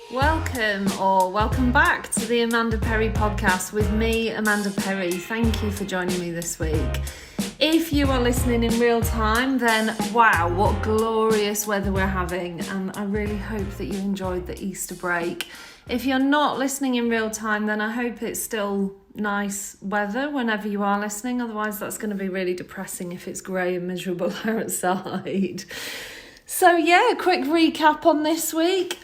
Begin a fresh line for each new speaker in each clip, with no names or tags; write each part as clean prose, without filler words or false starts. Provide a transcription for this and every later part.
Welcome back to the Amanda Perry podcast with me, Amanda Perry. Thank you for joining me this week. If you are listening in real time, then wow, what glorious weather we're having, and I really hope that you enjoyed the Easter break. If you're not listening in real time, then I hope it's still nice weather whenever you are listening. Otherwise, that's going to be really depressing if it's grey and miserable outside. So yeah, quick recap on this week.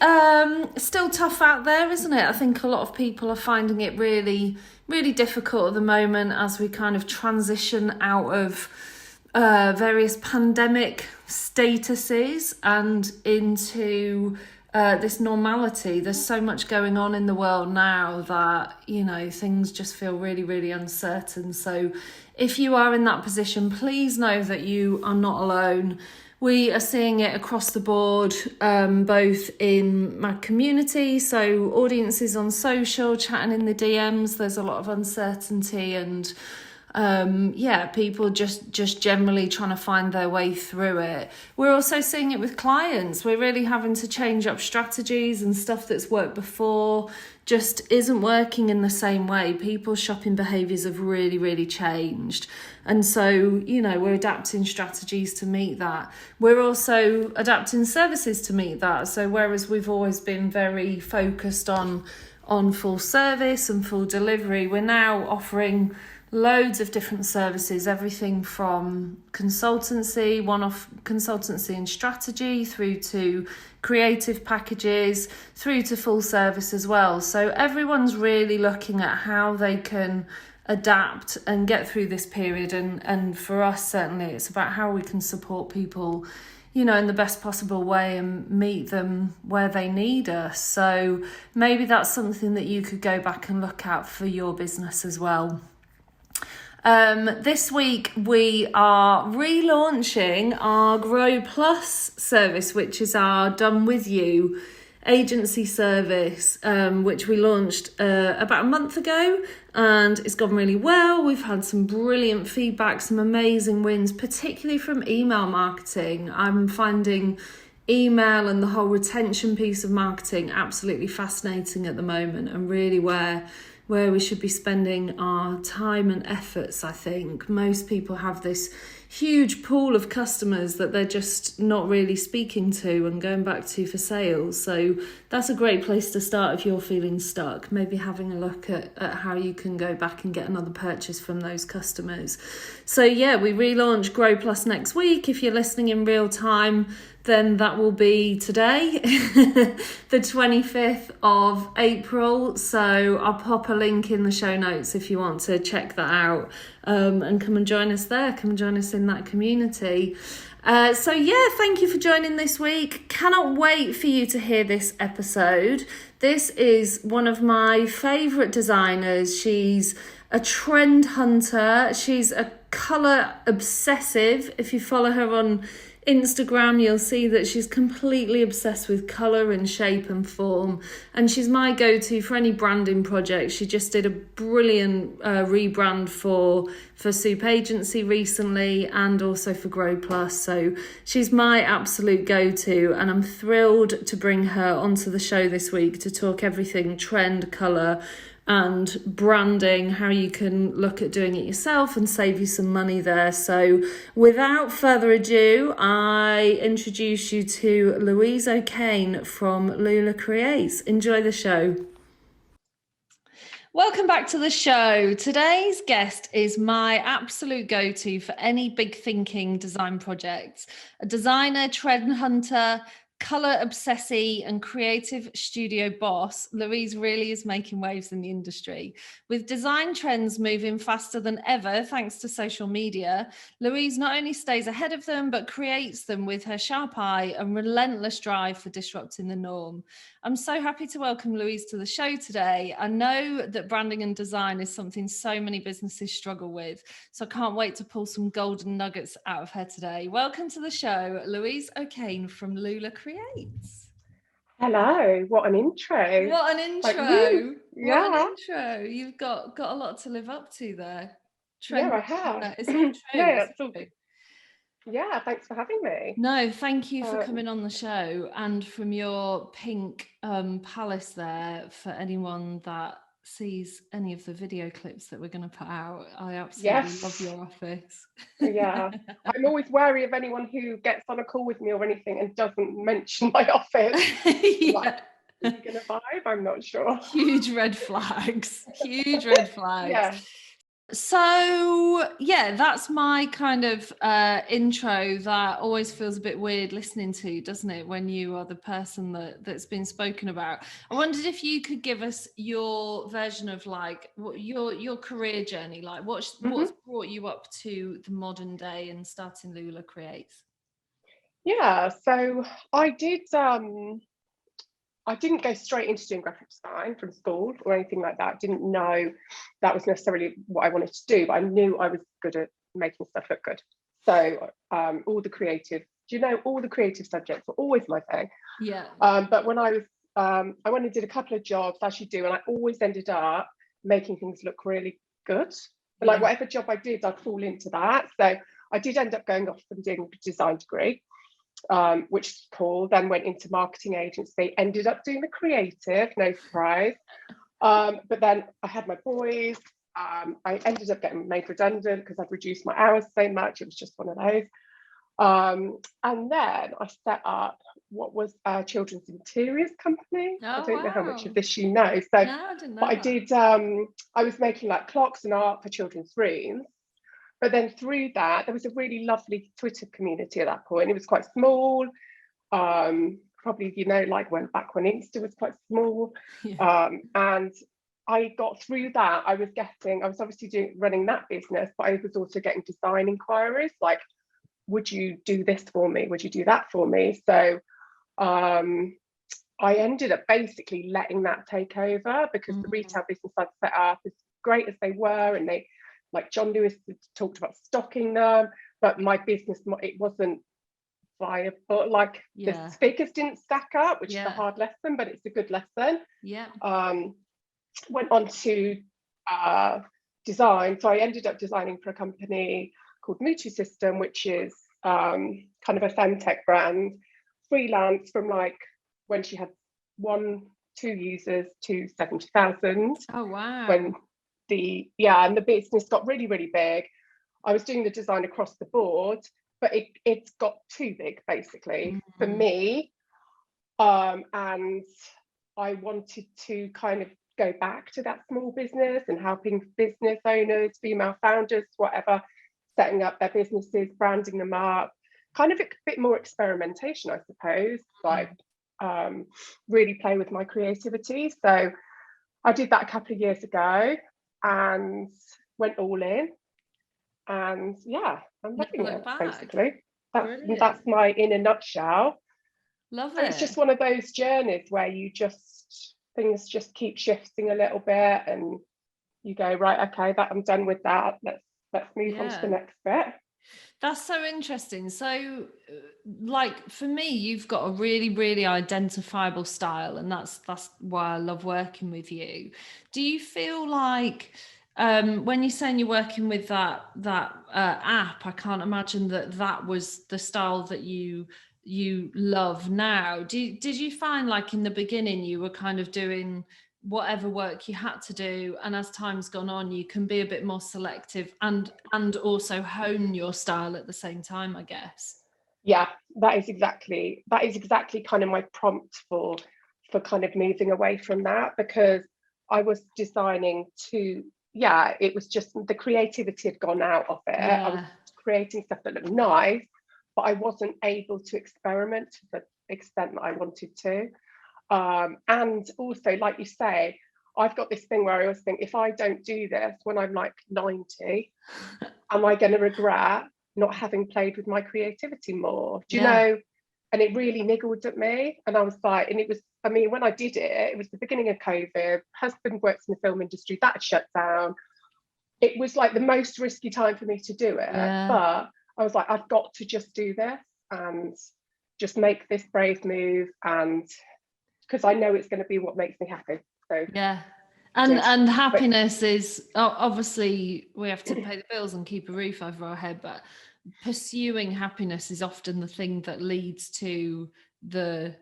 Still tough out there, isn't it? I think a lot of people are finding it really, really difficult at the moment as we kind of transition out of various pandemic statuses and into this normality. There's so much going on in the world now that, you know, things just feel really, really uncertain. So if you are in that position, please know that you are not alone. We are seeing it across the board, both in my community, so audiences on social, chatting in the DMs, there's a lot of uncertainty and people just generally trying to find their way through it. We're also seeing it with clients. We're really having to change up strategies, and stuff that's worked before just isn't working in the same way. People's shopping behaviours have really, really changed. And so, you know, we're adapting strategies to meet that. We're also adapting services to meet that. So whereas we've always been very focused on full service and full delivery, we're now offering loads of different services, everything from consultancy, one-off consultancy and strategy, through to creative packages, through to full service as well. So everyone's really looking at how they can adapt and get through this period. And for us, certainly, it's about how we can support people, you know, in the best possible way and meet them where they need us. So maybe that's something that you could go back and look at for your business as well. This week we are relaunching our Grow Plus service, which is our Done With You agency service, which we launched about a month ago, and it's gone really well. We've had some brilliant feedback, some amazing wins, particularly from email marketing. I'm finding email and the whole retention piece of marketing absolutely fascinating at the moment, and really where we should be spending our time and efforts. I think most people have this huge pool of customers that they're just not really speaking to and going back to for sales. So that's a great place to start if you're feeling stuck, maybe having a look at how you can go back and get another purchase from those customers. So yeah, we relaunch Grow Plus next week. If you're listening in real time, then that will be today, the 25th of April. So I'll pop a link in the show notes if you want to check that out, and come and join us there. Come and join us in that community. Thank you for joining this week. Cannot wait for you to hear this episode. This is one of my favourite designers. She's a trend hunter. She's a colour obsessive. If you follow her on Instagram, you'll see that she's completely obsessed with colour and shape and form, and she's my go-to for any branding project. She just did a brilliant rebrand for Soup Agency recently, and also for Grow Plus. So she's my absolute go-to, and I'm thrilled to bring her onto the show this week to talk everything trend, colour and branding, how you can look at doing it yourself and save you some money there. So without further ado, I introduce you to Louise O'Kane from LULACREATES. Enjoy the show. Welcome back to the show. Today's guest is my absolute go-to for any big thinking design projects. A designer, trend hunter, colour obsessive and creative studio boss, Louise really is making waves in the industry. With design trends moving faster than ever thanks to social media, Louise not only stays ahead of them, but creates them with her sharp eye and relentless drive for disrupting the norm. I'm so happy to welcome Louise to the show today. I know that branding and design is something so many businesses struggle with, so I can't wait to pull some golden nuggets out of her today. Welcome to the show, Louise O'Kane from LULACREATES.
Hello, what an intro.
What an intro.
Yeah.
What an intro. You've got a lot to live up to there.
Yeah, I have.
Is that true?
Yeah, Yeah, thanks for having me.
No, thank you for
Um,
coming on the show, and from your pink palace there, for anyone that sees any of the video clips that we're going to put out. I absolutely love
yes,
your office.
yeah. I'm always wary of anyone who gets on a call with me or anything and doesn't mention my office. I'm like,
Yeah.
are you going to vibe? I'm not sure.
Huge red flags. Huge red flags.
Yeah.
So yeah, that's my kind of intro that always feels a bit weird listening to, doesn't it, when you are the person that's been spoken about. I wondered if you could give us your version of like what your career journey, like what's
hmm
brought you up to the modern day and starting Lula Creates.
Yeah. So I did. I didn't go straight into doing graphic design from school or anything like that. Didn't know that was necessarily what I wanted to do, but I knew I was good at making stuff look good. So all the creative, all the creative subjects were always my thing.
Yeah.
But when I was, I went and did a couple of jobs, as you do, and I always ended up making things look really good. But like
Yeah.
whatever job I did, I'd fall into that. So I did end up going off and doing a design degree, which is cool. Then went into marketing agency, ended up doing the creative, no surprise. But then I had my boys. I ended up getting made redundant because I'd reduced my hours so much. It was just one of those. And then I set up what was a children's interiors company. I
Oh
don't know how much of
wow.
this you know. So,
No, I didn't
but
know
I
that.
did, I was making like clocks and art for children's rooms. But then through that, there was a really lovely Twitter community at that point. It was quite small. Probably, like back when Insta was quite small.
Yeah.
And I got through that. I was obviously running that business, but I was also getting design inquiries like, would you do this for me? Would you do that for me? So I ended up basically letting that take over because the retail business I'd set up, as great as they were, and they, like John Lewis talked about stocking them, but my business, it wasn't viable. Like the
Yeah.
figures didn't stack up, which is a
Yeah.
hard lesson, but it's a good lesson.
Yeah.
Went on to design. So I ended up designing for a company called Mutu System, which is kind of a femtech brand, freelance from like when she had 2 users to 70,000.
Oh wow.
When and the business got really, really big. I was doing the design across the board, but it's got too big basically for me. And I wanted to kind of go back to that small business and helping business owners, female founders, whatever, setting up their businesses, branding them up, kind of a bit more experimentation, I suppose, like really play with my creativity. So I did that a couple of years ago and went all in. And yeah, I'm
Never
loving
look
it,
back.
basically.
Brilliant.
That's my in a nutshell.
Love
So it's
it.
just one of those journeys where things just keep shifting a little bit and you go, right, okay, that I'm done with that. Let's move on to the
Yeah.
next bit.
That's so interesting. So, like for me, you've got a really, really identifiable style, and that's why I love working with you. Do you feel like when you're saying you're working with that app, I can't imagine that was the style that you love now. Did you find like in the beginning you were kind of doing whatever work you had to do, and as time's gone on you can be a bit more selective and also hone your style at the same time, I guess?
Yeah, that is exactly kind of my prompt for kind of moving away from that, because I was designing it was just the creativity had gone out of it. I was
Yeah.
creating stuff that looked nice, but I wasn't able to experiment to the extent that I wanted to. And also, like you say, I've got this thing where I always think, if I don't do this when I'm like 90, am I going to regret not having played with my creativity more? Do you
Yeah.
know? And it really niggled at me. And I was like, and it was, I mean, when I did it, it was the beginning of COVID. Husband works in the film industry, that shut down. It was like the most risky time for me to do it.
Yeah.
But I was like, I've got to just do this and just make this brave move. And because I know it's going to be what makes me happy. So
Yeah.
just,
And
but
happiness is obviously we have to pay the bills and keep a roof over our head, but pursuing happiness is often the thing that leads to the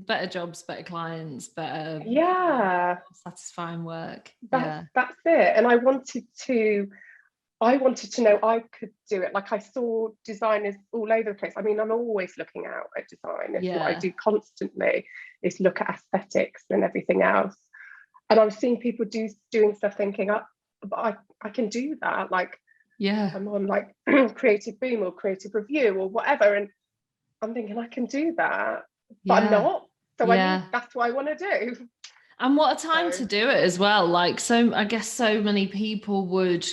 better jobs, better clients, better,
Yeah,
satisfying work.
that's it. And I wanted to know I could do it. Like, I saw designers all over the place. I mean, I'm always looking out at design. It's what I do constantly, is look at aesthetics and everything else. And I was seeing people doing stuff, thinking, but I can do that. Like, I'm on like Creative Boom or Creative Review or whatever, and I'm thinking I can do that, but I'm not. So that's what I want to do.
And what a time to do it as well. Like, so I guess so many people would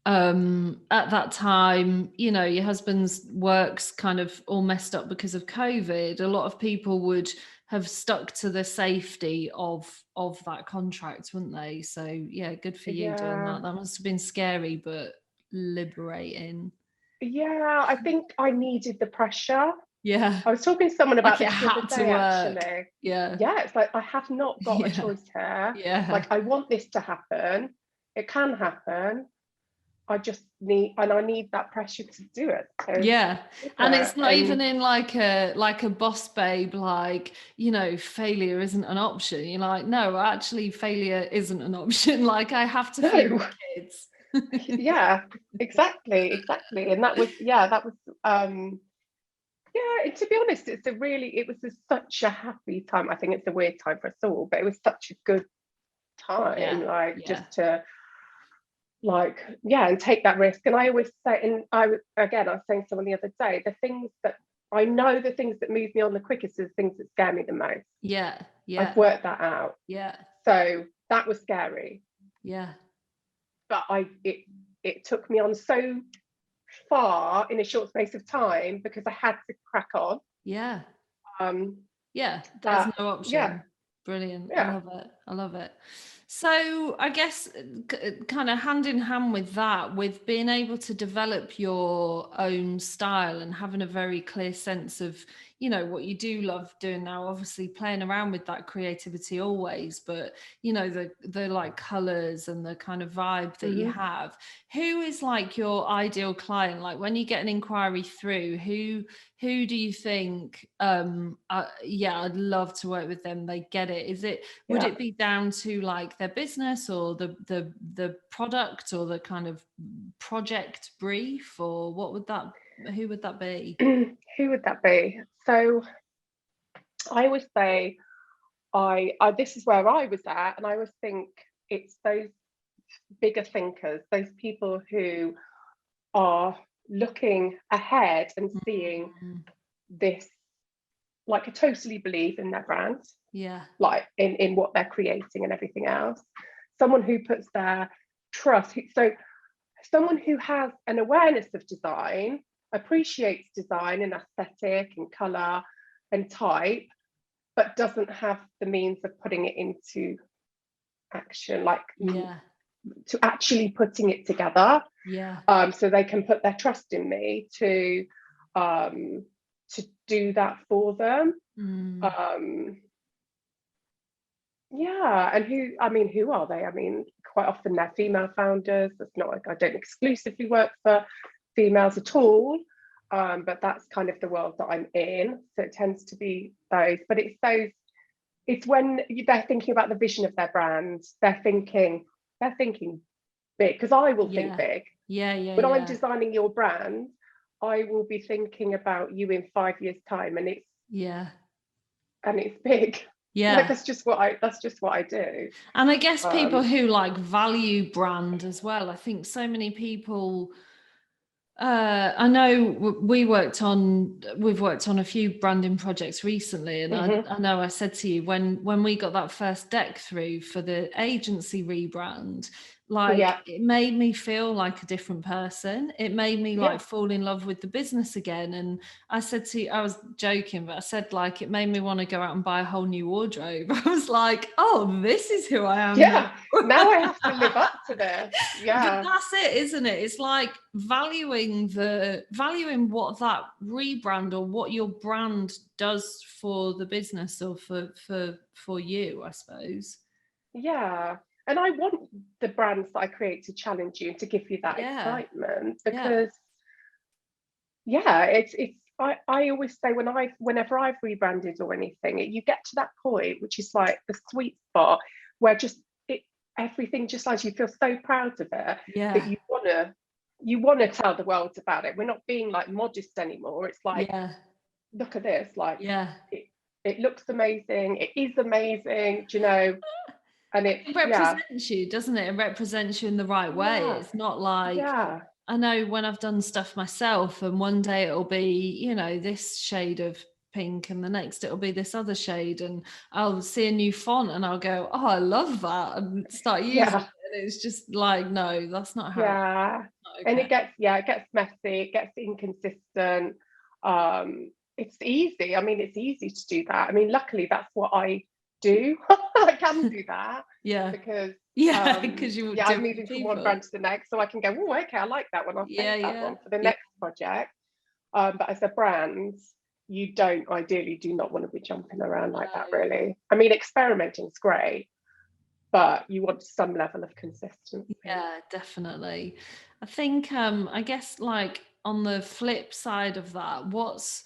at that time, you know, your husband's work's kind of all messed up because of COVID. A lot of people would have stuck to the safety of that contract, wouldn't they? So yeah, good for you doing that. That must have been scary but liberating.
Yeah, I think I needed the pressure.
Yeah,
I was talking to someone about
like
this the other day, actually.
Yeah,
it's like I have not got a choice here. Like, I want this to happen. It can happen. I just need that pressure to do it. So
and it's not even in like a boss babe, like, you know, failure isn't an option. You're like, no, actually failure isn't an option. Like, I have to feed my kids.
Yeah, exactly. And that was to be honest, it was such a happy time. I think it's a weird time for us all, but it was such a good time, just to and take that risk. And I always say, and I was saying to someone the other day, the things that move me on the quickest are the things that scare me the most. I've worked that out. So that was scary, but it took me on so far in a short space of time because I had to crack on.
There's no option. Brilliant. I love it. So I guess kind of hand in hand with that, with being able to develop your own style and having a very clear sense of, you know, what you do love doing now, obviously playing around with that creativity always, but, you know, the like colors and the kind of vibe that you have. Who is like your ideal client? Like, when you get an inquiry through, who do you think, I'd love to work with them, they get it? Would it be down to like their business or the product or the kind of project brief, or who would that be?
Who would that be? So I would say this is where I was at, and I always think it's those bigger thinkers, those people who are looking ahead and seeing this, like, a totally believe in their brand, like in what they're creating and everything else. Someone who puts their trust, so someone who has an awareness of design, appreciates design and aesthetic and color and type, but doesn't have the means of putting it into action, like to actually putting it together. So they can put their trust in me to do that for them. And who are they? I mean, quite often they're female founders. It's not like I don't exclusively work for females at all, but that's kind of the world that I'm in. So it tends to be those, but it's when they're thinking about the vision of their brand, they're thinking big, because I will think big. When I'm designing your brand, I will be thinking about you in 5 years' time, and it's big. Like, that's just what I do.
And I guess people who like value brand as well. I think so many people, I know we've worked on a few branding projects recently, and I know I said to you when we got that first deck through for the agency rebrand, like it made me feel like a different person. It made me like fall in love with the business again. And I said to you, I was joking, but I said, like, it made me want to go out and buy a whole new wardrobe. I was like, oh, this is who I am.
Now I have to live up to this.
But that's it, isn't it? It's like valuing what that rebrand or what your brand does for the business or for you, I suppose.
And I want the brands that I create to challenge you and to give you that excitement, because yeah, I always say whenever I've rebranded or anything, you get to that point, which is like the sweet spot where just everything just like you feel so proud of it that
Yeah.
you wanna tell the world about it. We're not being like modest anymore. It's like,
Yeah.
look at this, like
Yeah.
it looks amazing, it is amazing, do you know? And it's
It
yeah,
represents you, doesn't it? It represents you in the right way.
yeah,
It's not like,
yeah,
I know when I've done stuff myself, and one day it'll be, this shade of pink, and the next it'll be this other shade, and I'll see a new font and I'll go, oh, I love that, and start using
yeah.
it. And it's just like, no, that's not how it's
Yeah,
not
and
okay.
it gets messy, it gets inconsistent. It's easy. I mean, it's easy to do that. I mean, luckily that's what I do. I can do that
Yeah.
because
Yeah, because you
yeah,
do
I'm
it for
moving from one
people.
brand to the next, so I can go, oh, okay, I like that one. I'll
Yeah,
save that
yeah,
one for the
yeah,
next project. But as a brand, you don't ideally do not want to be jumping around like that,
no.
really. I mean, experimenting is great, but you want some level of consistency.
Yeah, definitely. I think I guess like on the flip side of that, what's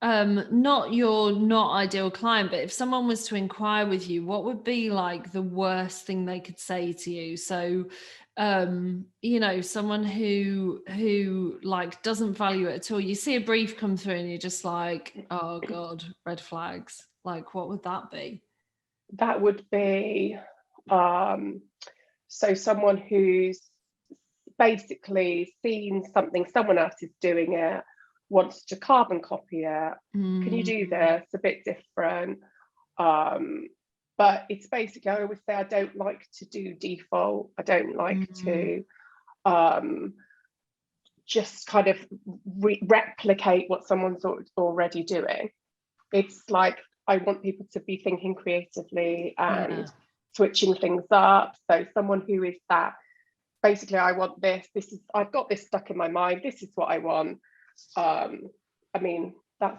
not your not ideal client, but if someone was to inquire with you, what would be like the worst thing they could say to you? So someone who like doesn't value it at all. You see a brief come through and you're just like, oh God, red flags. Like what would that be?
That would be so someone who's basically seen something someone else is doing it, wants to carbon copy it. Can you do
Mm,
this? A bit different. But it's basically, I always say I don't like to do default. I don't like
mm,
to um, just kind of replicate what someone's already doing. It's like I want people to be thinking creatively
yeah.
and switching things up. So someone who is that basically, I want this. This is I've got this stuck in my mind. This is what I want. I mean, that's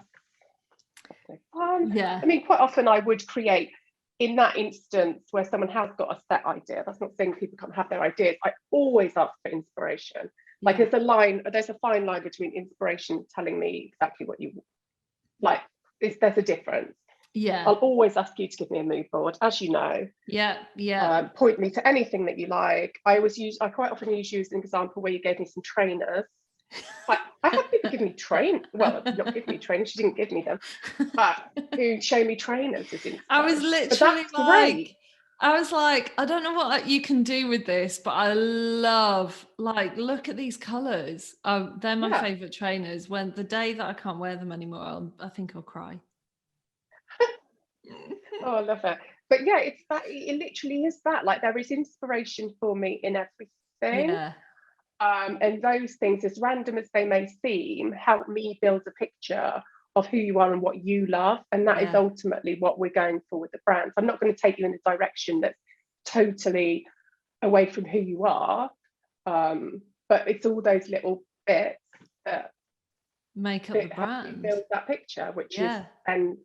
fun.
Yeah.
I mean, quite often I would create in that instance where someone has got a set idea. That's not saying people can't have their ideas. I always ask for inspiration. Like
Yeah.
there's a fine line between inspiration telling me exactly what you like. There's a difference.
Yeah.
I'll always ask you to give me a mood board, as you know.
Yeah. Yeah.
Point me to anything that you like. I quite often use you as an example where you gave me some trainers. I have people give me well, not give me trainers, she didn't give me them, but who show me trainers as
I was
inspiration. But
literally
that's
like,
great.
I don't know what you can do with this, but I love, like, look at these colors. They're my
Yeah.
favorite trainers. When the day that I can't wear them anymore, I think I'll cry.
Oh, I love it. But yeah, it's that it literally is that. Like there is inspiration for me in everything.
Yeah.
And those things, as random as they may seem, help me build a picture of who you are and what you love. And that is
Yeah.
ultimately what we're going for with the brands. I'm not going to take you in a direction that's totally away from who you are. But it's all those little bits that,
Make up the
that help me
brand.
build that picture, which is
Yeah.
then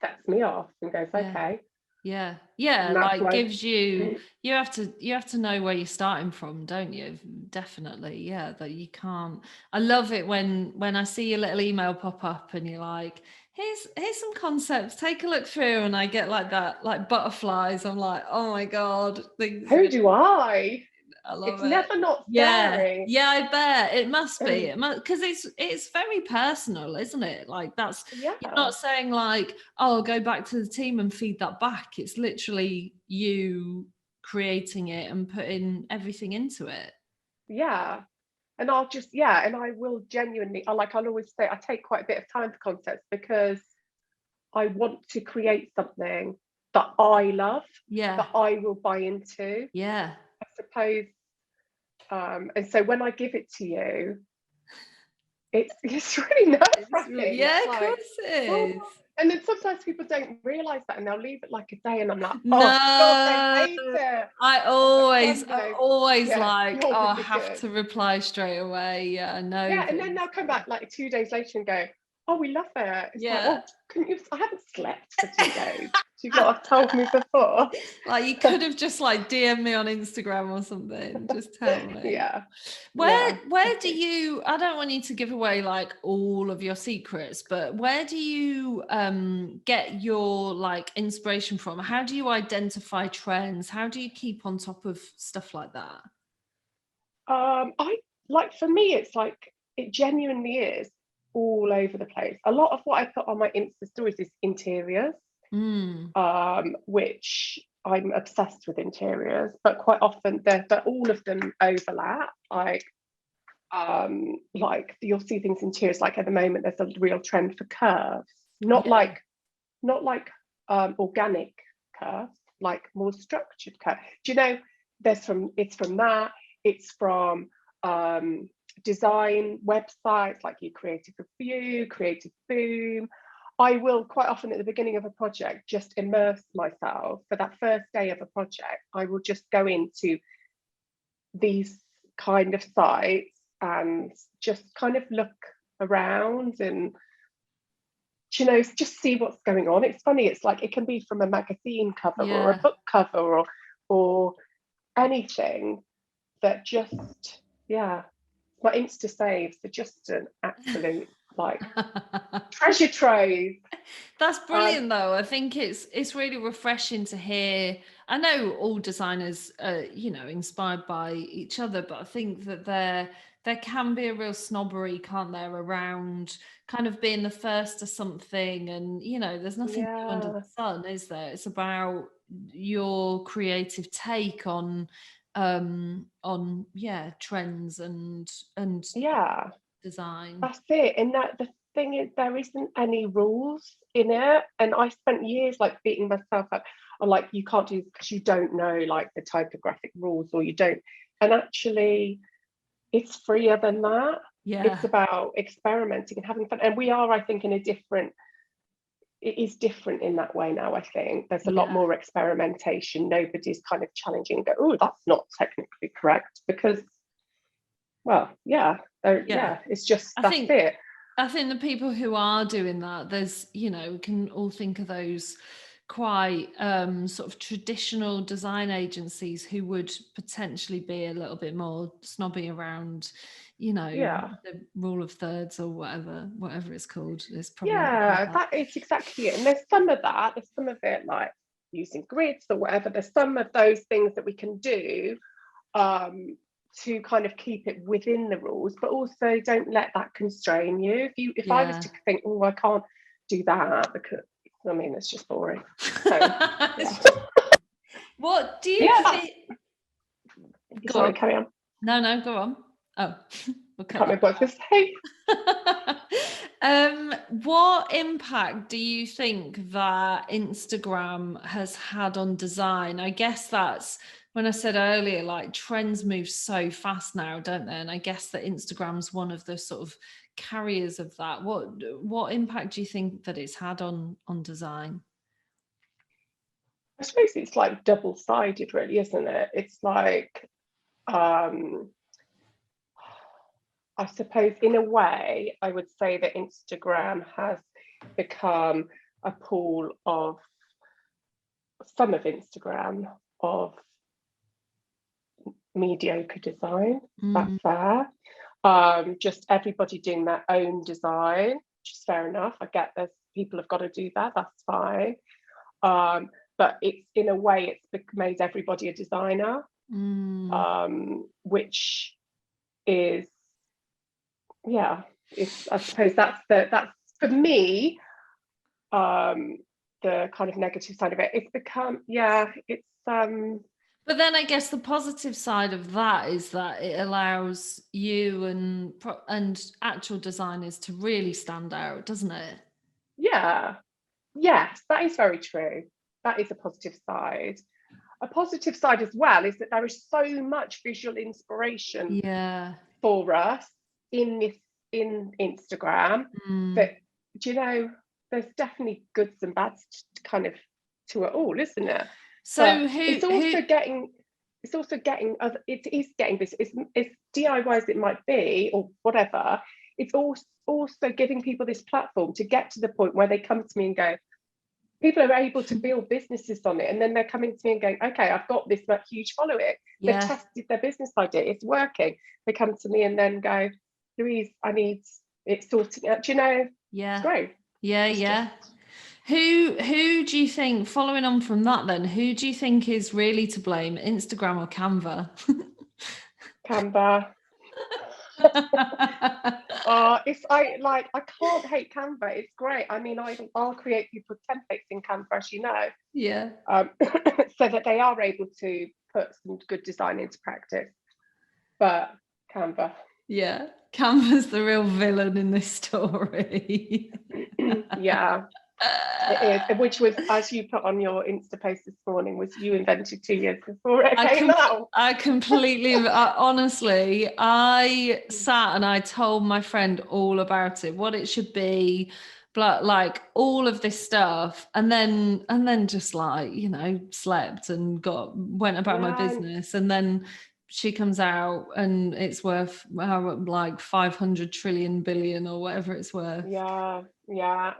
sets me off and goes,
Yeah.
okay.
Yeah.
And
Yeah.
that's
Like
why
gives you, you have to know where you're starting from, don't you? Definitely. Yeah. That you can't. I love it when I see your little email pop up and you're like, here's some concepts, take a look through, and I get like that, like butterflies. I'm like, oh my God, things are
who
gonna,
do I?
I love
It's
it.
never not
Yeah,
scary.
yeah, I bet it must be. It must, because it's very personal, isn't it? Like that's, you're
Yeah.
not saying like, oh, go back to the team and feed that back. It's literally you creating it and putting everything into it.
Yeah. And I'll just, yeah, and I will genuinely, I'll always say, I take quite a bit of time for concepts because I want to create something that I love,
Yeah,
that I will buy into,
yeah,
I suppose. And so when I give it to you, it's really nerve-wracking.
yeah,
It's
of
like,
course it is.
oh, and then sometimes people don't realise that and they'll leave it like a day and I'm like, oh God, they
No,
hate it.
I
But
always,
then,
I'm always
yeah,
like,
you're
oh, I
really
have
good.
to reply straight away. Yeah, I know
Yeah, and then
things.
they'll come back like 2 days later and go, oh, we love it. It's like,
Yeah.
well, couldn't you? I haven't slept for 2 days. You've not have told me before.
Like you could have just like DM me on Instagram or something. Just tell me.
Yeah.
Where do you, I don't want you to give away like all of your secrets, but where do you get your like inspiration from? How do you identify trends? How do you keep on top of stuff like that?
I like, for me, it's like, it genuinely is all over the place. A lot of what I put on my Insta stories is interiors, which I'm obsessed with interiors, but quite often but all of them overlap. Like you'll see things interiors, like at the moment there's a real trend for curves, not like organic curves, like more structured curves. Do you know, it's from that, it's from design websites like your Creative Review, Creative Boom. I will quite often at the beginning of a project just immerse myself for that first day of a project. I will just go into these kind of sites and just kind of look around and, you know, just see what's going on. It's funny, it's like it can be from a magazine cover or a book cover or anything that just, my Insta saves are just an absolute like treasure trove.
That's brilliant though. I think it's really refreshing to hear. I know all designers are, you know, inspired by each other, but I think that there can be a real snobbery, can't there, around kind of being the first to something, and you know, there's nothing new under the sun, is there? It's about your creative take on trends and design.
That's it. And that the thing is, there isn't any rules in it, and I spent years like beating myself up on like, you can't do this because you don't know like the typographic rules, or you don't. And actually it's freer than that. It's about experimenting and having fun, and we are, I think, it is different in that way now. I think there's a lot more experimentation. Nobody's kind of challenging, go, oh, that's not technically correct, because, well, it's just, that's it.
I think the people who are doing that, there's, you know, we can all think of those quite sort of traditional design agencies who would potentially be a little bit more snobby around, you know, the rule of thirds or whatever it's called. It's probably
that is exactly it. And there's some of that, there's some of it like using grids or whatever. There's some of those things that we can do to kind of keep it within the rules, but also don't let that constrain you. If I was to think, oh, I can't do that, because I mean, it's just boring. So,
what do you think?
Sorry, carry on.
No, go on. Oh,
I can't remember what to say.
What impact do you think that Instagram has had on design? I guess that's when I said earlier, like trends move so fast now, don't they? And I guess that Instagram's one of the sort of carriers of that. What impact do you think that it's had on design?
I suppose it's like double-sided, really, isn't it? It's like, I suppose in a way, I would say that Instagram has become a pool of some of Instagram of mediocre design. That's fair. Just everybody doing their own design, which is fair enough. I get there's people have got to do that. That's fine. But it's, in a way, it's made everybody a designer, which is, I suppose that's for me, the kind of negative side of it. It's become,
But then I guess the positive side of that is that it allows you and actual designers to really stand out, doesn't it?
Yeah. Yes, that is very true. That is a positive side. A positive side as well is that there is so much visual inspiration for us in Instagram that, do you know, there's definitely goods and bads kind of to it all, isn't it?
So
it's also getting this, it's DIY as it might be or whatever, it's also giving people this platform to get to the point where they come to me and go, people are able to build businesses on it, and then they're coming to me and going, okay, I've got this huge following. They've tested their business idea, it's working. They come to me and then go, Louise, I need it sorting out. Do you know? It's great.
Who do you think, following on from that then, who do you think is really to blame, Instagram or Canva?
Canva. I can't hate Canva. It's great. I mean, I'll create people templates in Canva, as you know. So that they are able to put some good design into practice. But Canva.
Canva's the real villain in this story.
It is, which was, as you put on your Insta post this morning, was you invented 2 years before it came out.
I completely, honestly, I sat and I told my friend all about it, what it should be, like all of this stuff, and then just like, you know, slept and went about my business, and then she comes out and it's worth like 500 trillion billion or whatever it's worth.
I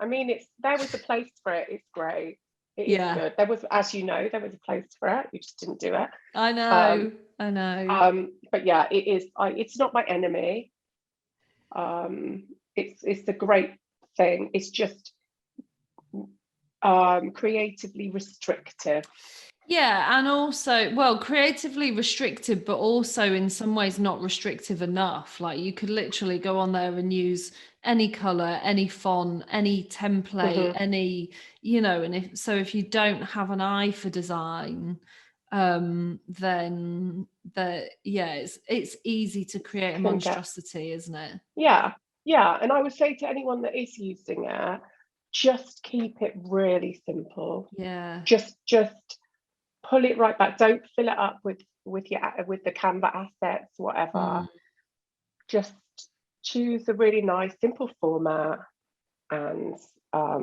mean, there was a place for it. It's great. It is good. There was, as you know, there was a place for it. You just didn't do it.
I know.
But yeah, it is. It's not my enemy. It's a great thing. It's just creatively restrictive.
And also, well, creatively restrictive, but also in some ways not restrictive enough. Like you could literally go on there and use any color, any font, any template, any, you know, and if you don't have an eye for design, then it's easy to create a monstrosity, isn't it?
And I would say to anyone that is using it, just keep it really simple. Just pull it right back. Don't fill it up with the Canva assets, whatever. Just choose a really nice, simple format, and
I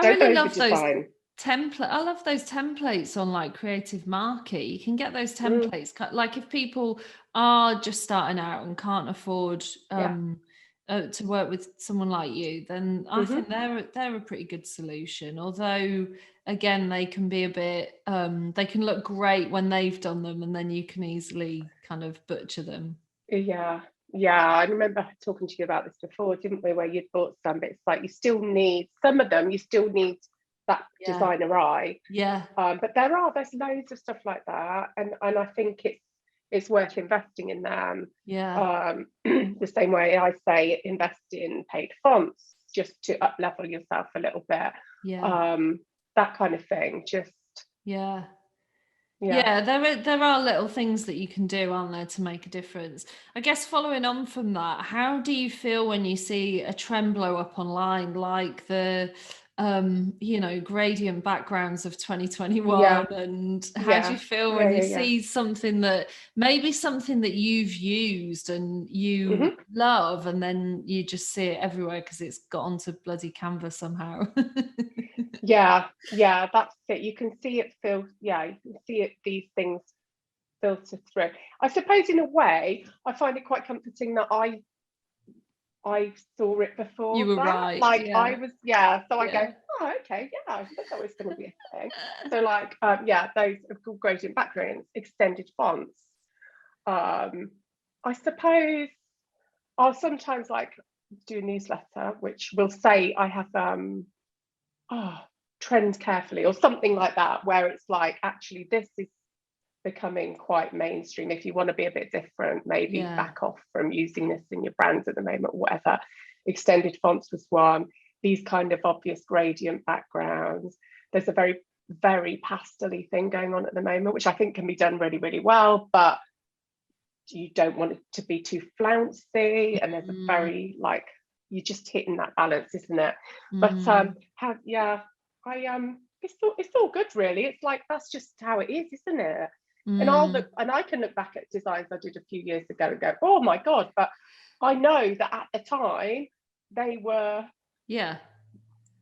really love those template. I love those templates on like Creative Market. You can get those templates. Like if people are just starting out and can't afford to work with someone like you, then I think they're a pretty good solution. Although again, they can be a bit they can look great when they've done them, and then you can easily kind of butcher them.
I remember talking to you about this before, didn't we, where you'd bought some, but it's like you still need some of them, you still need that designer eye. But there's loads of stuff like that, and I think it's worth investing in them. The same way I say invest in paid fonts just to up level yourself a little bit. That kind of thing. Just
there are little things that you can do, aren't there, to make a difference. I guess following on from that, how do you feel when you see a trend blow up online, like the gradient backgrounds of 2021, and how do you feel when you see something that you've used and you love, and then you just see it everywhere because it's got onto bloody Canva somehow?
That's it. You can see it these things filter through. I suppose in a way I find it quite comforting that I saw it before.
You were right.
I was, so I go, oh, okay, I thought it was going to be a thing. So like, those gradient backgrounds, extended fonts. I suppose I'll sometimes like do a newsletter, which will say I have trend carefully or something like that, where it's like, actually, this is becoming quite mainstream. If you want to be a bit different, maybe back off from using this in your brands at the moment, whatever. Extended fonts was one. These kind of obvious gradient backgrounds. There's a very, very pastel-y thing going on at the moment, which I think can be done really, really well, but you don't want it to be too flouncy, and there's a very, like, you're just hitting that balance, isn't it? But it's all good, really. It's like, that's just how it is, isn't it? And I can look back at designs I did a few years ago and go, oh my God, but I know that at the time they were the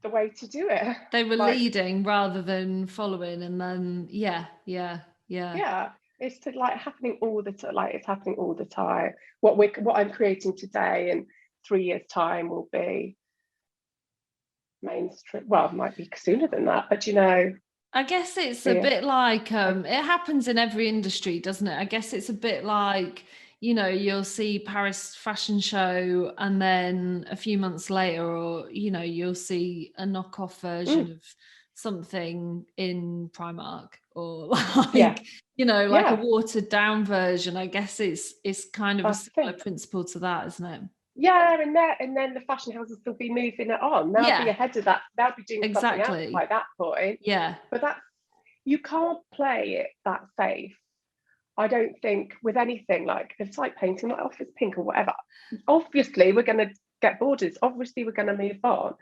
way to do it.
They were like, leading rather than following, and then
It's like happening all the time. Like it's happening all the time. What I'm creating today in 3 years' time will be mainstream. Well, it might be sooner than that, but
I guess it's a bit like it happens in every industry, doesn't it? I guess it's a bit like, you'll see Paris Fashion Show and then a few months later, or you'll see a knockoff version of something in Primark, or like like a watered down version. I guess it's kind of a similar principle to that, isn't it?
Yeah, and then the fashion houses will be moving it on. They'll be ahead of that. They'll be doing something else by that point.
Yeah.
But you can't play it that safe. I don't think with anything like it's like painting my office pink or whatever. Obviously, we're going to get borders. Obviously, we're going to move on.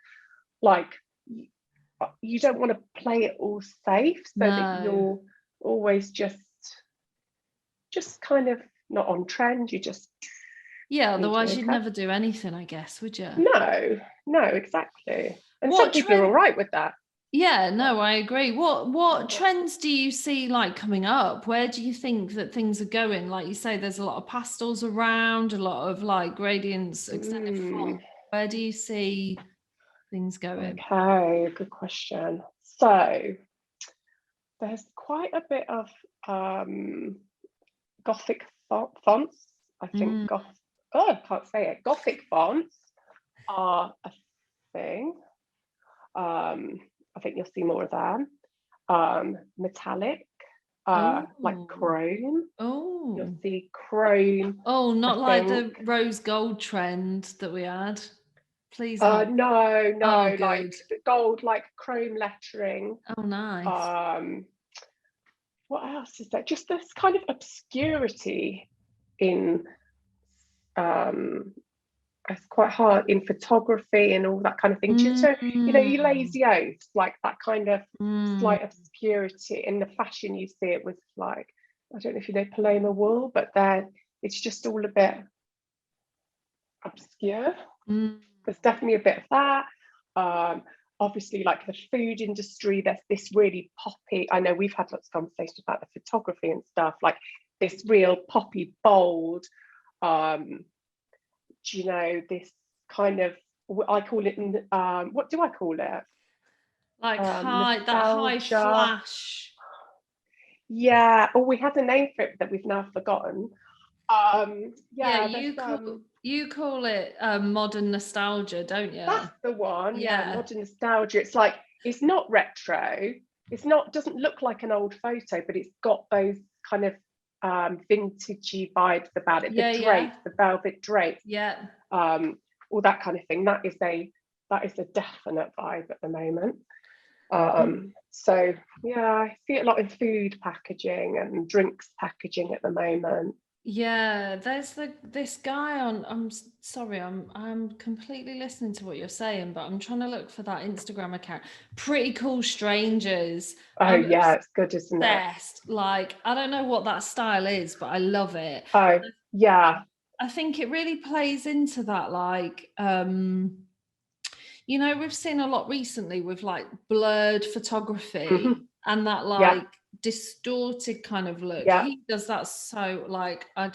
Like you don't want to play it all safe so that you're always just kind of not on trend. You just
otherwise you'd never do anything, I guess, would you?
No, exactly. And some people are all right with that.
Yeah, no, I agree. What trends do you see like coming up? Where do you think that things are going? Like you say, there's a lot of pastels around, a lot of like gradients, extended font. Where do you see things going?
Okay, good question. So there's quite a bit of Gothic fonts. I think I can't say it. Gothic fonts are a thing. I think you'll see more of them. Metallic, like chrome.
Oh,
you'll see chrome.
Oh, not like the rose gold trend that we had. Please.
No, like gold, like chrome lettering.
Oh, nice.
What else is there? Just this kind of obscurity in it's quite hard in photography and all that kind of thing. So you lazy oats, like that kind of slight obscurity in the fashion. You see it with like, I don't know if you know Paloma wool, but it's just all a bit obscure. There's definitely a bit of that. Obviously, like the food industry, there's this really poppy. I know we've had lots of conversations about the photography and stuff, like this real poppy, bold. This kind of, I call it, what do I call it?
Like that high flash.
Yeah, we had a name for it that we've now forgotten.
You call it modern nostalgia, don't you?
That's the one. Yeah, modern nostalgia. It's like, it's not retro. It's not, doesn't look like an old photo, but it's got those kind of vintagey vibes about it. The drapes, the velvet drapes.
Yeah.
All that kind of thing. That is a definite vibe at the moment. So yeah, I see it a lot in food packaging and drinks packaging at the moment.
Yeah, there's this guy on. I'm sorry, I'm completely listening to what you're saying, but I'm trying to look for that Instagram account. Pretty Cool Strangers.
Oh yeah, it's good, isn't it?
Like, I don't know what that style is, but I love it.
Oh yeah.
I think it really plays into that, like, we've seen a lot recently with like blurred photography and that like distorted kind of look. He does that so like, I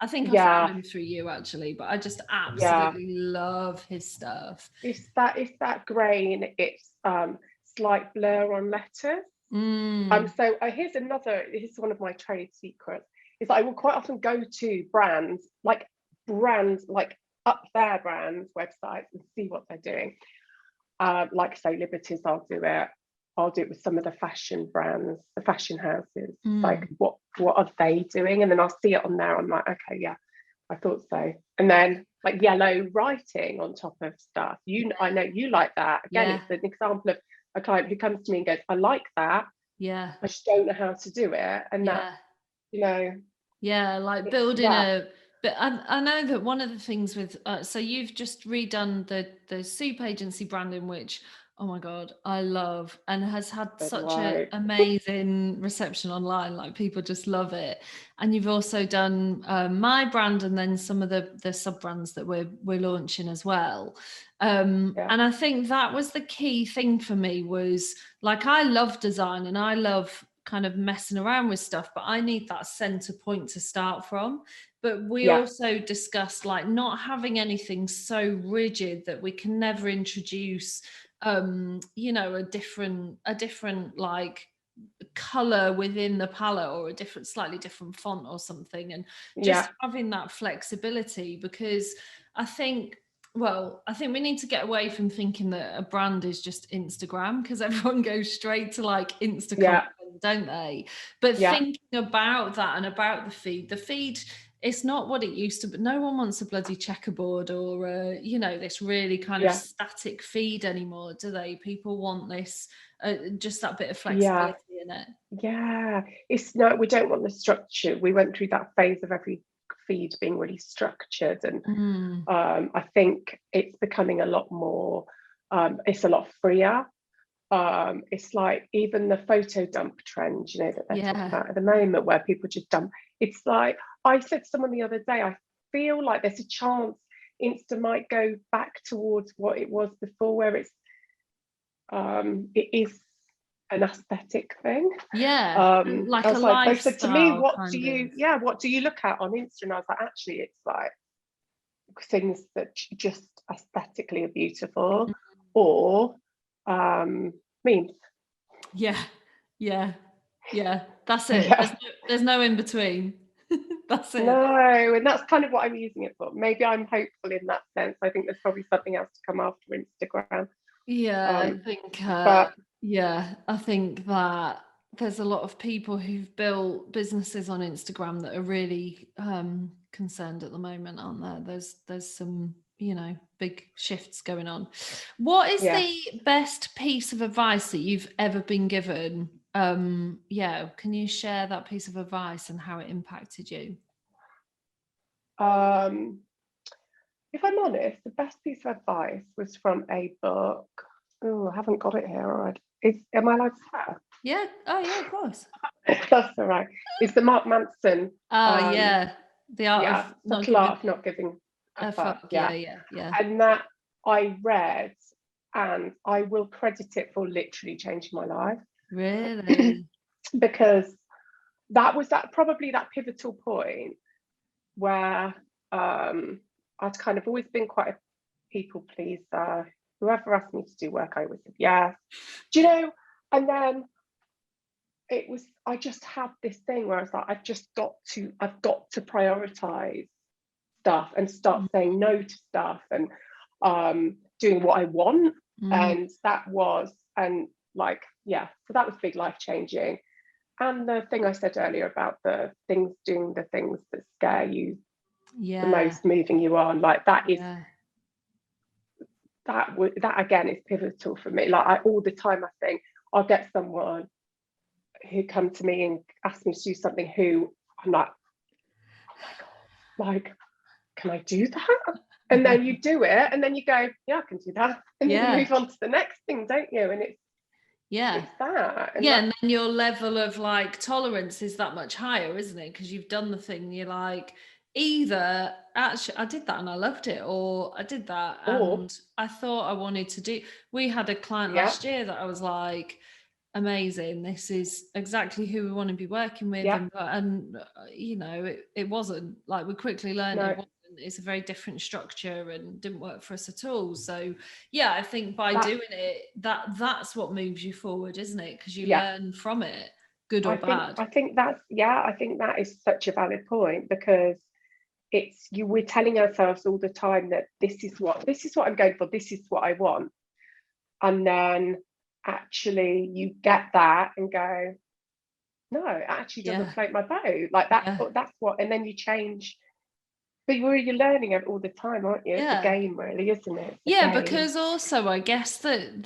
think I found him through you actually, but I just absolutely love his stuff.
It's that grain, it's slight blur on letters. So here's one of my trade secrets, is I will quite often go to brands like up their brands websites and see what they're doing. Like say Liberties, I'll do it with some of the fashion brands, the fashion houses. Like what are they doing? And then I'll see it on there. I'm like, okay, yeah, I thought so. And then like yellow writing on top of stuff. I know you like that. Again, it's an example of a client who comes to me and goes, I like that.
Yeah.
I just don't know how to do it. And that,
Yeah, like building But I know that one of the things with, so you've just redone the Soup Agency branding, which, oh my God, I love, and has had such an amazing reception online. Like people just love it. And you've also done my brand and then some of the sub brands that we're launching as well. And I think that was the key thing for me was like, I love design and I love kind of messing around with stuff, but I need that center point to start from. But we
Yeah.
also discussed like not having anything so rigid that we can never introduce you know, a different like color within the palette, or a different, slightly different font or something, and just
Yeah.
having that flexibility. Because I think, well, I think we need to get away from thinking that a brand is just Instagram, because everyone goes straight to like Insta
Yeah.
content, don't they? But
Yeah.
thinking about that and about the feed, it's not what it used to be. No one wants a bloody checkerboard or you know, this really kind of
Yeah.
static feed anymore, do they? People want this just that bit of
Yeah.
flexibility in it.
Yeah. It's no, we don't want the structure. We went through that phase of every feed being really structured, and I think it's becoming a lot more, it's a lot freer. It's like even the photo dump trend, you know, that they're talking about at the moment, where people just dump. It's like, I said to someone the other day, I feel like there's a chance Insta might go back towards what it was before, where it is an aesthetic thing.
Like
I
a
was like, they said to me,
lifestyle
what
kind
do you,
of.
what do you look at on Insta? And I was like, actually, it's like things that just aesthetically are beautiful, or memes.
Yeah, that's it.
Yeah.
There's no in between. That's it.
No, and that's kind of what I'm using it for. Maybe I'm hopeful in that sense. I think there's probably something else to come after Instagram.
I think
But
I think that there's a lot of people who've built businesses on Instagram that are really concerned at the moment, aren't there? There's some, you know, big shifts going on. What is
yeah,
the best piece of advice that you've ever been given? Can you share that piece of advice and how it impacted you?
if I'm honest, the best piece of advice was from a book. Oh, I haven't got it here. All right. Am I allowed to swear?
Yeah. Oh, yeah, of course.
That's all right. It's the Mark Manson.
Oh, yeah. The art of not
subtle
giving
art of not giving a fuck.
Yeah.
And that I read, and I will credit it for literally changing my life.
Really?
Because that was probably that pivotal point where I'd kind of always been quite a people pleaser. Whoever asked me to do work, I always said yes. Do you know? And then I just had this thing where I was like, I've got to prioritize stuff and start saying no to stuff, and doing what I want. And that was, so that was big, life changing. And the thing I said earlier about doing the things that scare you the most, moving you on, like that is that again is pivotal for me. Like all the time I think I'll get someone who come to me and ask me to do something who I'm like, oh my God, like, can I do that? And then you do it, and then you go, yeah, I can do that. And then you move on to the next thing, don't you? And it's that. And
and then your level of like tolerance is that much higher, isn't it? Because you've done the thing, you're like, either actually I did that and I loved it, or I did that and I thought I wanted to do. We had a client last year that I was like, amazing, this is exactly who we want to be working with. And you know, it wasn't, like, we quickly learned it wasn't. It's a very different structure and didn't work for us at all. So I think by doing it, that's what moves you forward, isn't it? Because you learn from it, good or bad.
I think that is such a valid point, because we're telling ourselves all the time that this is what I'm going for, this is what I want, and then actually you get that and go, no, it actually doesn't float my boat, like that. That's what, and then you change. But you're learning it all the time, aren't you? It's a game, really, isn't it?
Because also I guess that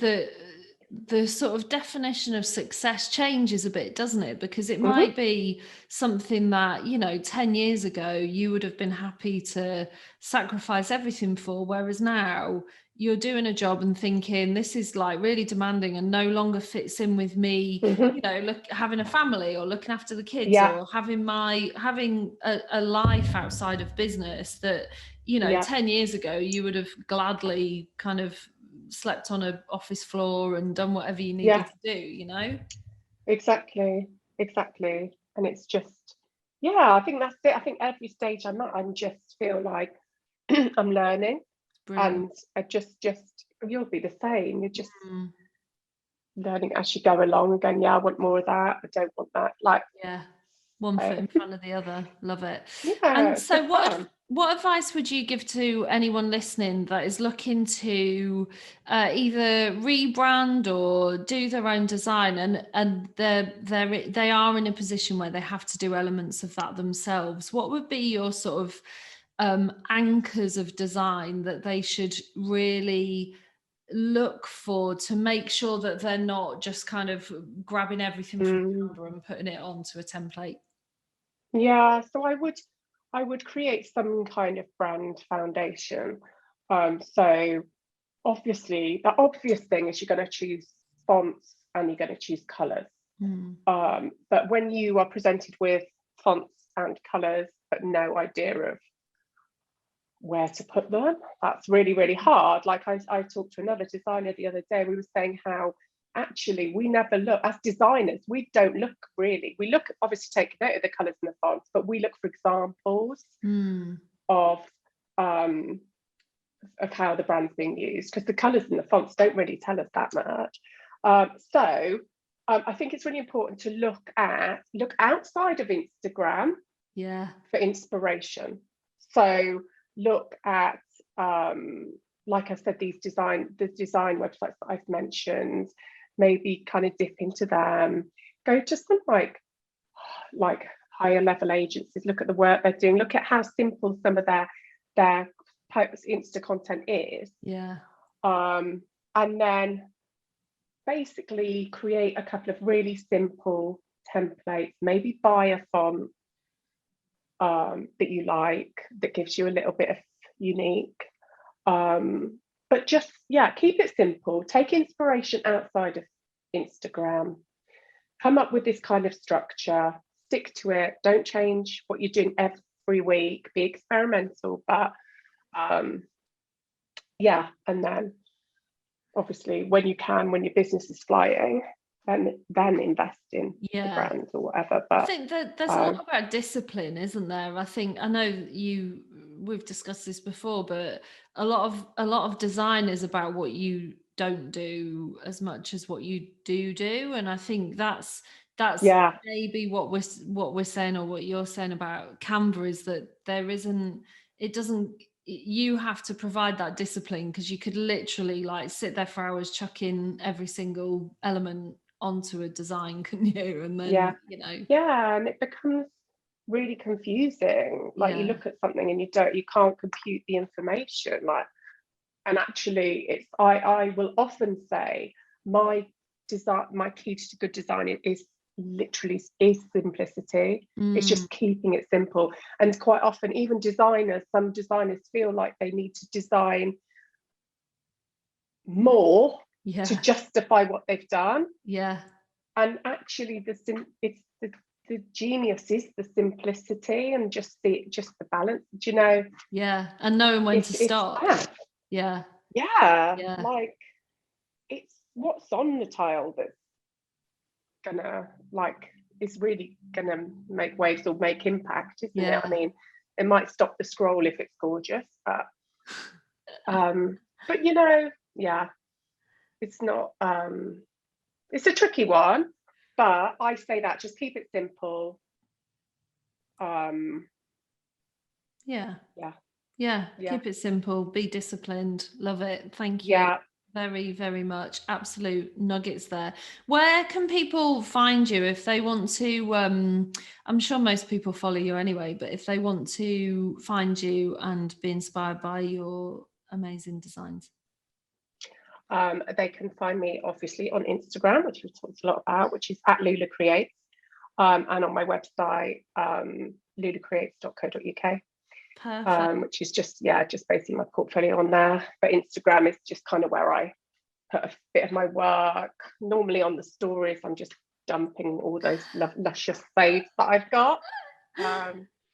the sort of definition of success changes a bit, doesn't it? Because it might be something that, you know, 10 years ago you would have been happy to sacrifice everything for, whereas now you're doing a job and thinking, this is like really demanding and no longer fits in with me, you know, having a family or looking after the kids, or having a life outside of business that, you know, 10 years ago you would have gladly kind of slept on an office floor and done whatever you needed to do, you know?
Exactly. exactly. And it's just, yeah, I think that's it. I think every stage I'm at, I'm just feel like I'm learning.
Brilliant.
And I just you'll be the same. You're just
Mm.
learning as you go along and going, yeah, I want more of that. I don't want that. Like,
Yeah, one foot in front of the other. Love it.
yeah,
And
it's
so
good fun.
what advice would you give to anyone listening that is looking to either rebrand or do their own design, and they are in a position where they have to do elements of that themselves? What would be your sort of anchors of design that they should really look for to make sure that they're not just kind of grabbing everything from Canva and putting it onto a template?
Yeah, so I would create some kind of brand foundation. So obviously the obvious thing is you're going to choose fonts and you're going to choose colors. But when you are presented with fonts and colors but no idea of where to put them, that's really, really hard. Like I talked to another designer the other day, we were saying how actually we never look, as designers, we don't look really, we look, obviously take note of the colors and the fonts, but we look for examples of how the brand's being used, because the colors and the fonts don't really tell us that much. So I think it's really important to look outside of Instagram for inspiration. So look at, like I said, the design websites that I've mentioned, maybe kind of dip into them, go to some like higher level agencies, look at the work they're doing, look at how simple some of their Insta content is. And then basically create a couple of really simple templates, maybe buy a font that you like, that gives you a little bit of unique, but just, yeah, keep it simple, take inspiration outside of Instagram, come up with this kind of structure, stick to it, don't change what you're doing every week, be experimental, but yeah, and then obviously when you can, when your business is flying, then invest in the brand or whatever. But
I think that there's a lot about discipline, isn't there? I know we've discussed this before, but a lot of design is about what you don't do as much as what you do, and I think that's maybe what we're saying, or what you're saying about Canva, is that you have to provide that discipline, because you could literally like sit there for hours chucking every single element onto a design, couldn't you? And then
and it becomes really confusing. Like you look at something and you can't compute the information, like, and actually it's I will often say my key to good design is literally simplicity. It's just keeping it simple. And quite often even some designers feel like they need to design more to justify what they've done. And actually the genius is the simplicity and just the balance,
and knowing when to stop.
Like it's what's on the tile that's gonna, like, is really gonna make waves or make impact, isn't it? I mean, it might stop the scroll if it's gorgeous, but it's not, it's a tricky one, but I say that just keep it simple.
Keep it simple, be disciplined. Love it. Thank you very, very much. Absolute nuggets there. Where can people find you if they want to? I'm sure most people follow you anyway, but if they want to find you and be inspired by your amazing designs?
They can find me obviously on Instagram, which we've talked a lot about, which is at LULACREATES, and on my website, lulacreates.co.uk. Which is just basically my portfolio on there. But Instagram is just kind of where I put a bit of my work. Normally on the stories, I'm just dumping all those luscious faves that I've got.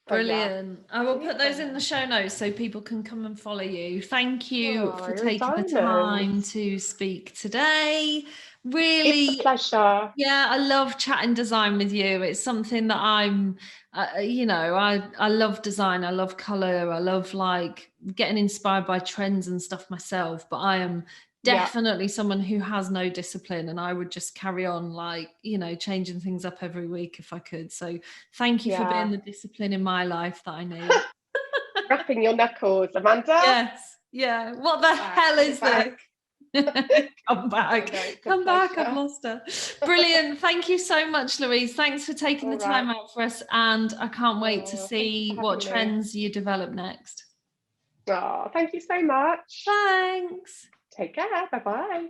Brilliant. I will put those in
Super.
the show notes so people can come and follow you. Thank you
Oh,
for
you're a
taking the
diamond.
time to speak today.
It's a
Really,
pleasure.
yeah, I love chatting design with you. It's something that I'm, I love design. I love color. I love like getting inspired by trends and stuff myself. But I am
Yeah,
definitely someone who has no discipline, and I would just carry on like, changing things up every week if I could. So thank you for being
yeah.
the discipline in my life that I need.
Rapping your knuckles, Amanda.
Yes. Yeah. What the
Back,
hell
you're
is this?
back.
Come
I
back.
know, it's a
Come back. I've
pleasure.
lost her. Brilliant. Thank you so much, Louise. Thanks for taking the
All
time
right.
out for us. And I can't wait to
Thank you
see
for
what
having me.
trends you develop next.
Oh, thank you so much.
Thanks.
Take care. Bye bye.